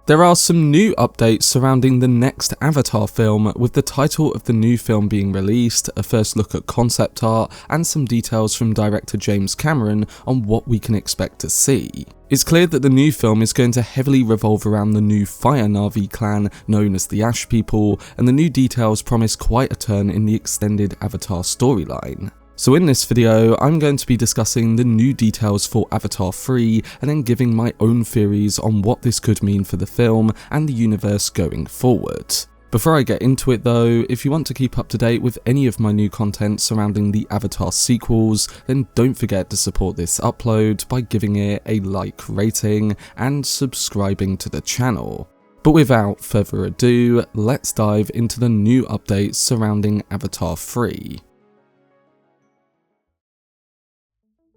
There are some new updates surrounding the next Avatar film, with the title of the new film being released, a first look at concept art, and some details from director James Cameron on what we can expect to see. It's clear that the new film is going to heavily revolve around the new Fire Navi clan known as the Ash People, and the new details promise quite a turn in the extended Avatar storyline. So in this video, I'm going to be discussing the new details for Avatar 3 and then giving my own theories on what this could mean for the film and the universe going forward. Before I get into it though, if you want to keep up to date with any of my new content surrounding the Avatar sequels, then don't forget to support this upload by giving it a like rating and subscribing to the channel. But without further ado, let's dive into the new updates surrounding Avatar 3.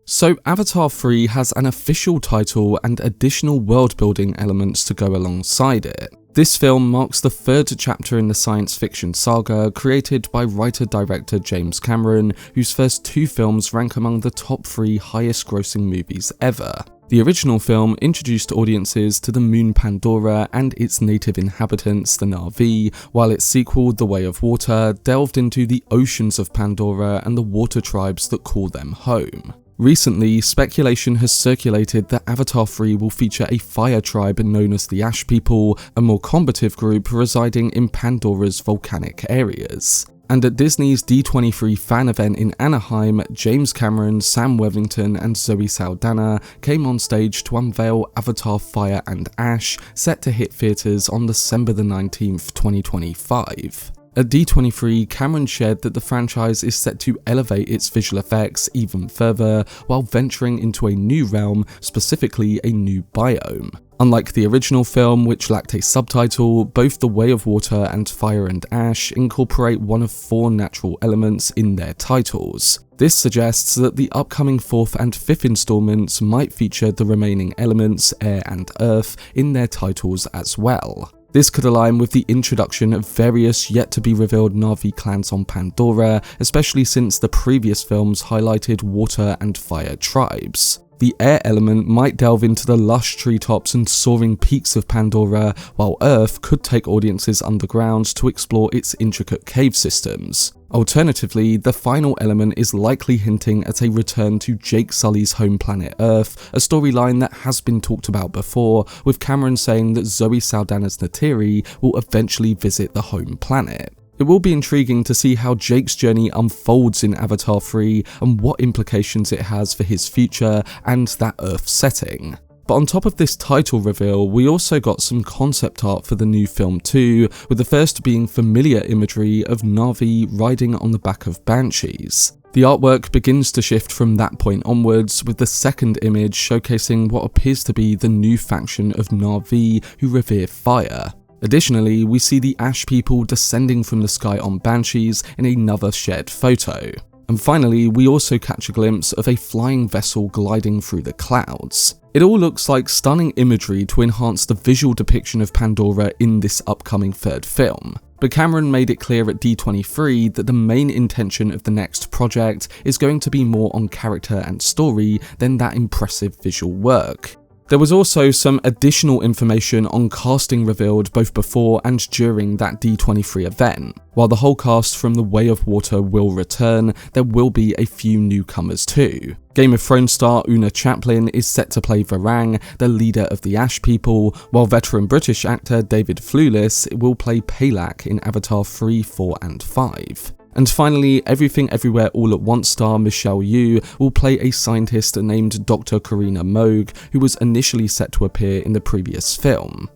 So Avatar 3 has an official title and additional world-building elements to go alongside it. This film marks the third chapter in the science fiction saga created by writer-director James Cameron, whose first two films rank among the top 3 highest-grossing movies ever. The original film introduced audiences to the moon Pandora and its native inhabitants, the Navi, while its sequel, The Way of Water, delved into the oceans of Pandora and the water tribes that call them home. Recently, speculation has circulated that Avatar 3 will feature a fire tribe known as the Ash People, a more combative group residing in Pandora's volcanic areas. And at Disney's D23 fan event in Anaheim, James Cameron, Sam Worthington and Zoe Saldana came on stage to unveil Avatar Fire and Ash, set to hit theatres on December 19th, 2025. At D23, Cameron shared that the franchise is set to elevate its visual effects even further while venturing into a new realm, specifically a new biome. Unlike the original film, which lacked a subtitle, both The Way of Water and Fire and Ash incorporate one of 4 natural elements in their titles. This suggests that the upcoming 4th and 5th installments might feature the remaining elements, air and earth, in their titles as well. This could align with the introduction of various yet-to-be-revealed Navi clans on Pandora, especially since the previous films highlighted water and fire tribes. The air element might delve into the lush treetops and soaring peaks of Pandora, while Earth could take audiences underground to explore its intricate cave systems. Alternatively, the final element is likely hinting at a return to Jake Sully's home planet Earth, a storyline that has been talked about before, with Cameron saying that Zoe Saldana's Neytiri will eventually visit the home planet. It will be intriguing to see how Jake's journey unfolds in Avatar 3 and what implications it has for his future and that Earth setting. But on top of this title reveal, we also got some concept art for the new film too, with the first being familiar imagery of Navi riding on the back of banshees. The artwork begins to shift from that point onwards, with the second image showcasing what appears to be the new faction of Navi who revere fire. Additionally, we see the Ash People descending from the sky on banshees in another shared photo. And finally, we also catch a glimpse of a flying vessel gliding through the clouds. It all looks like stunning imagery to enhance the visual depiction of Pandora in this upcoming third film. But Cameron made it clear at D23 that the main intention of the next project is going to be more on character and story than that impressive visual work. There was also some additional information on casting revealed both before and during that D23 event. While the whole cast from The Way of Water will return, there will be a few newcomers too. Game of Thrones star Una Chaplin is set to play Varang, the leader of the Ash People, while veteran British actor David Thewlis will play Palak in Avatar 3, 4 and 5. And finally, Everything Everywhere All at Once star Michelle Yeoh will play a scientist named Dr. Karina Moog, who was initially set to appear in the previous film.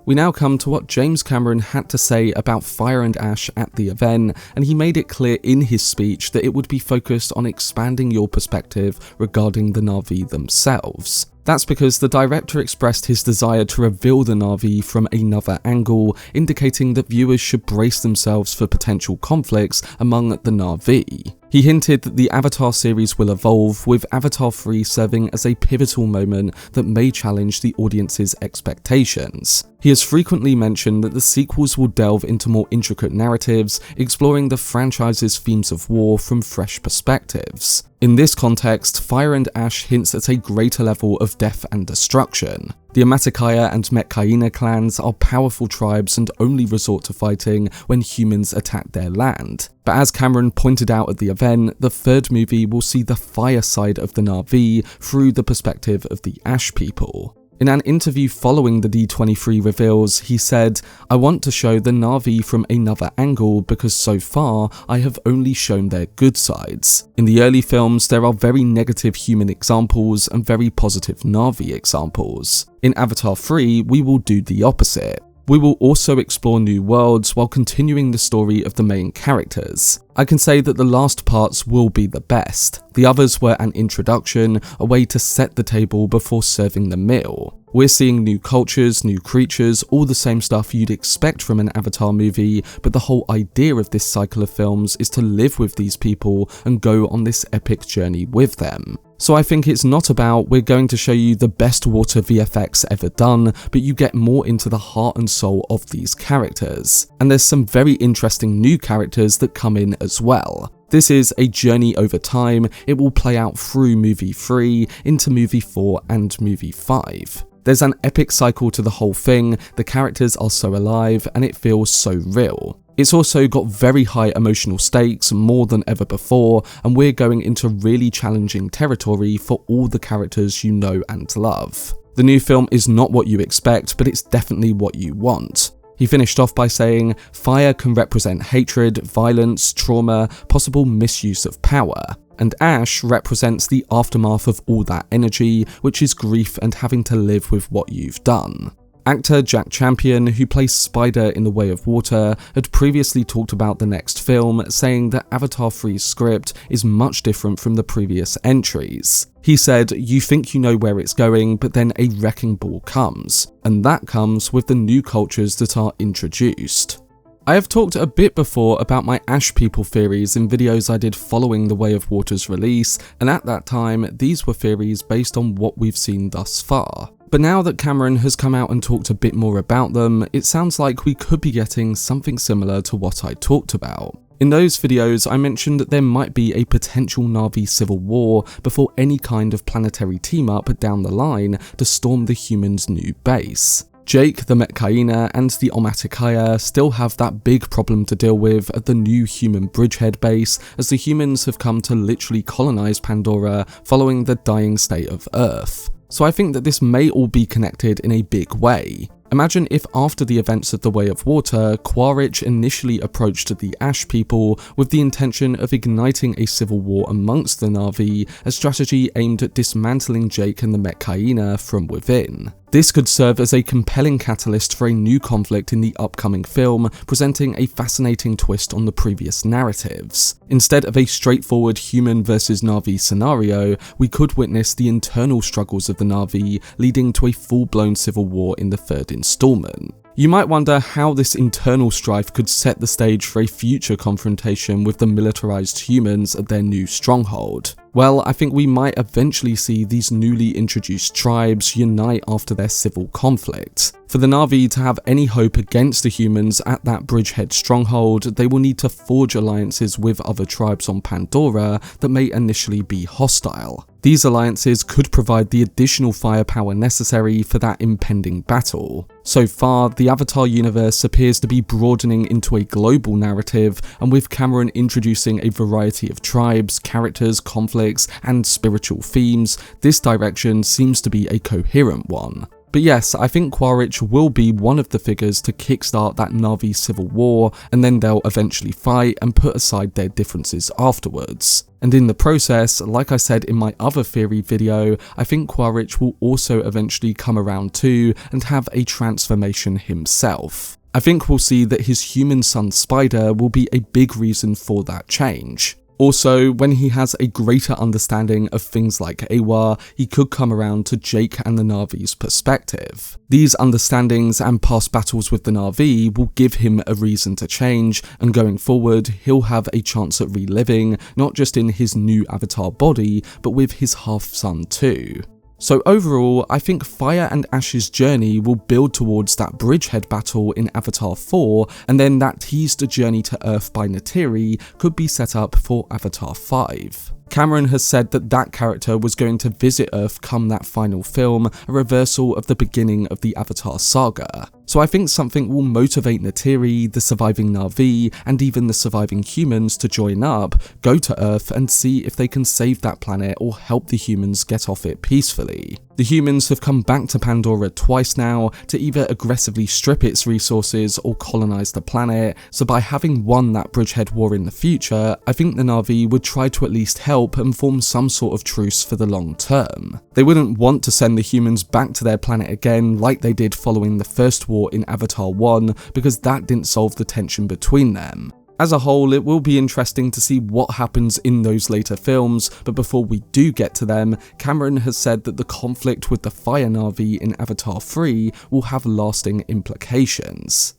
We now come to what James Cameron had to say about Fire and Ash at the event, and he made it clear in his speech that it would be focused on expanding your perspective regarding the Navi themselves. That's because the director expressed his desire to reveal the Navi from another angle, indicating that viewers should brace themselves for potential conflicts among the Navi. He hinted that the Avatar series will evolve, with Avatar 3 serving as a pivotal moment that may challenge the audience's expectations. He has frequently mentioned that the sequels will delve into more intricate narratives, exploring the franchise's themes of war from fresh perspectives. In this context, Fire and Ash hints at a greater level of death and destruction. The Amaticaya and Metkayina clans are powerful tribes and only resort to fighting when humans attack their land. But as Cameron pointed out at the event, the third movie will see the fire side of the Navi through the perspective of the Ash people. In an interview following the D23 reveals, he said, "I want to show the Navi from another angle because so far I have only shown their good sides. In the early films, there are very negative human examples and very positive Navi examples. In Avatar 3, we will do the opposite. We will also explore new worlds while continuing the story of the main characters. I can say that the last parts will be the best. The others were an introduction, a way to set the table before serving the meal. We're seeing new cultures, new creatures, all the same stuff you'd expect from an Avatar movie, but the whole idea of this cycle of films is to live with these people and go on this epic journey with them. So I think it's not about we're going to show you the best water VFX ever done, but you get more into the heart and soul of these characters. And there's some very interesting new characters that come in as well. This is a journey over time. It will play out through movie 3, into movie 4 and movie 5. There's an epic cycle to the whole thing, the characters are so alive and it feels so real. It's also got very high emotional stakes, more than ever before, and we're going into really challenging territory for all the characters you know and love. The new film is not what you expect, but it's definitely what you want. He finished off by saying, "Fire can represent hatred, violence, trauma, possible misuse of power. And Ash represents the aftermath of all that energy, which is grief and having to live with what you've done." Actor Jack Champion, who plays Spider in The Way of Water, had previously talked about the next film, saying that Avatar 3's script is much different from the previous entries. He said, "You think you know where it's going, but then a wrecking ball comes, and that comes with the new cultures that are introduced." I have talked a bit before about my Ash people theories in videos I did following The Way of Water's release, and at that time, these were theories based on what we've seen thus far. But now that Cameron has come out and talked a bit more about them, it sounds like we could be getting something similar to what I talked about. In those videos, I mentioned that there might be a potential Navi civil war before any kind of planetary team-up down the line to storm the humans' new base. Jake, the Metkayina, and the Amaticaya still have that big problem to deal with at the new human bridgehead base, as the humans have come to literally colonize Pandora following the dying state of Earth. So I think that this may all be connected in a big way. Imagine if after the events of The Way of Water, Quaritch initially approached the Ash people with the intention of igniting a civil war amongst the Navi, a strategy aimed at dismantling Jake and the Metkayina from within. This could serve as a compelling catalyst for a new conflict in the upcoming film, presenting a fascinating twist on the previous narratives. Instead of a straightforward human versus Navi scenario, we could witness the internal struggles of the Navi, leading to a full-blown civil war in the third installment. You might wonder how this internal strife could set the stage for a future confrontation with the militarized humans at their new stronghold. Well, I think we might eventually see these newly introduced tribes unite after their civil conflict. For the Navi to have any hope against the humans at that bridgehead stronghold, they will need to forge alliances with other tribes on Pandora that may initially be hostile. These alliances could provide the additional firepower necessary for that impending battle. So far, the Avatar universe appears to be broadening into a global narrative, and with Cameron introducing a variety of tribes, characters, conflicts, and spiritual themes, this direction seems to be a coherent one. But yes, I think Quaritch will be one of the figures to kickstart that Navi civil war, and then they'll eventually fight and put aside their differences afterwards. And in the process, like I said in my other theory video, I think Quaritch will also eventually come around too and have a transformation himself. I think we'll see that his human son Spider will be a big reason for that change. Also, when he has a greater understanding of things like Awa, he could come around to Jake and the Navi's perspective. These understandings and past battles with the Navi will give him a reason to change, and going forward, he'll have a chance at reliving, not just in his new avatar body, but with his half-son too. So overall, I think Fire and Ash's journey will build towards that bridgehead battle in Avatar 4, and then that teased journey to Earth by Neytiri could be set up for Avatar 5. Cameron has said that that character was going to visit Earth come that final film, a reversal of the beginning of the Avatar saga. So I think something will motivate Neytiri, the surviving Navi, and even the surviving humans to join up, go to Earth and see if they can save that planet or help the humans get off it peacefully. The humans have come back to Pandora twice now to either aggressively strip its resources or colonize the planet, so by having won that bridgehead war in the future, I think the Navi would try to at least help and form some sort of truce for the long term. They wouldn't want to send the humans back to their planet again like they did following the first war in Avatar 1, because that didn't solve the tension between them. As a whole, it will be interesting to see what happens in those later films, but before we do get to them, Cameron has said that the conflict with the Fire Navi in Avatar 3 will have lasting implications.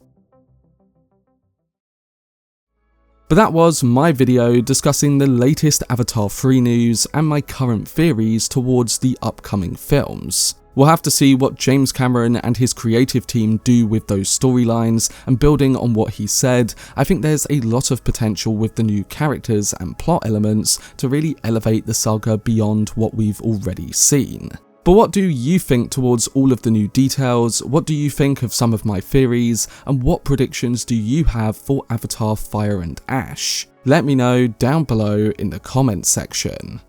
But that was my video discussing the latest Avatar 3 news and my current theories towards the upcoming films. We'll have to see what James Cameron and his creative team do with those storylines, and building on what he said, I think there's a lot of potential with the new characters and plot elements to really elevate the saga beyond what we've already seen. But what do you think towards all of the new details? What do you think of some of my theories? And what predictions do you have for Avatar Fire and Ash? Let me know down below in the comments section.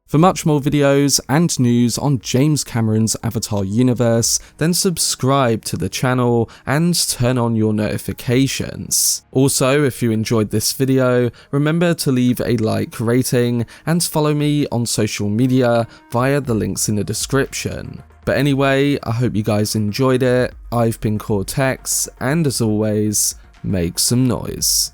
For much more videos and news on James Cameron's Avatar universe, then subscribe to the channel and turn on your notifications. Also, if you enjoyed this video, remember to leave a like rating and follow me on social media via the links in the description. But anyway, I hope you guys enjoyed it. I've been Cortex, and as always, make some noise.